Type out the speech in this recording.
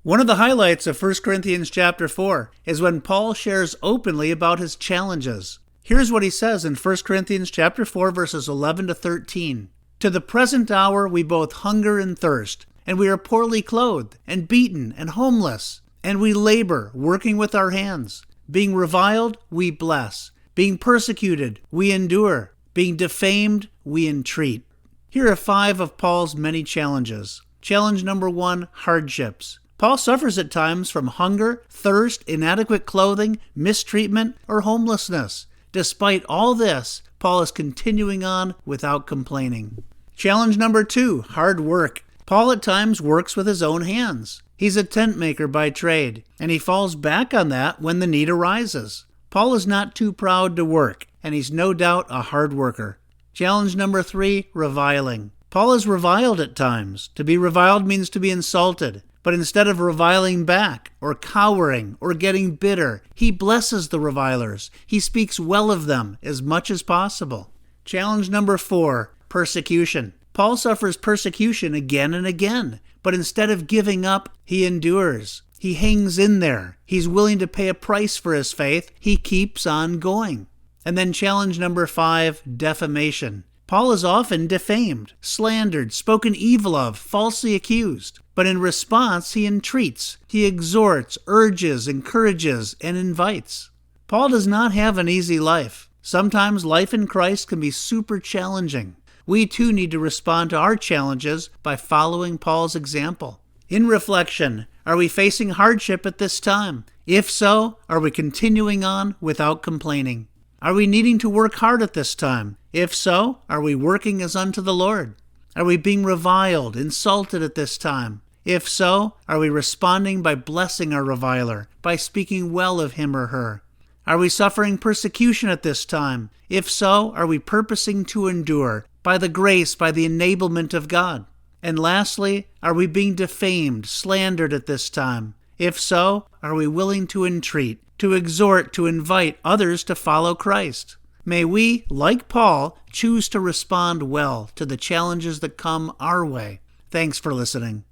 One of the highlights of 1 Corinthians chapter 4 is when Paul shares openly about his challenges. Here's what he says in 1 Corinthians chapter 4 verses 11 to 13. To the present hour we both hunger and thirst, and we are poorly clothed, and beaten, and homeless. And we labor, working with our hands. Being reviled, we bless. Being persecuted, we endure. Being defamed, we entreat. Here are 5 of Paul's many challenges. Challenge number 1, hardships. Paul suffers at times from hunger, thirst, inadequate clothing, mistreatment, or homelessness. Despite all this, Paul is continuing on without complaining. Challenge number 2, hard work. Paul at times works with his own hands. He's a tent maker by trade, and he falls back on that when the need arises. Paul is not too proud to work, and he's no doubt a hard worker. Challenge number 3, reviling. Paul is reviled at times. To be reviled means to be insulted. But instead of reviling back, or cowering, or getting bitter, he blesses the revilers. He speaks well of them as much as possible. Challenge number 4, persecution. Paul suffers persecution again and again, but instead of giving up, he endures. He hangs in there. He's willing to pay a price for his faith. He keeps on going. And then challenge number 5, defamation. Paul is often defamed, slandered, spoken evil of, falsely accused. But in response, he entreats, he exhorts, urges, encourages, and invites. Paul does not have an easy life. Sometimes life in Christ can be super challenging. We too need to respond to our challenges by following Paul's example. In reflection, are we facing hardship at this time? If so, are we continuing on without complaining? Are we needing to work hard at this time? If so, are we working as unto the Lord? Are we being reviled, insulted at this time? If so, are we responding by blessing our reviler, by speaking well of him or her? Are we suffering persecution at this time? If so, are we purposing to endure by the grace, by the enablement of God? And lastly, are we being defamed, slandered at this time? If so, are we willing to entreat, to exhort, to invite others to follow Christ? May we, like Paul, choose to respond well to the challenges that come our way. Thanks for listening.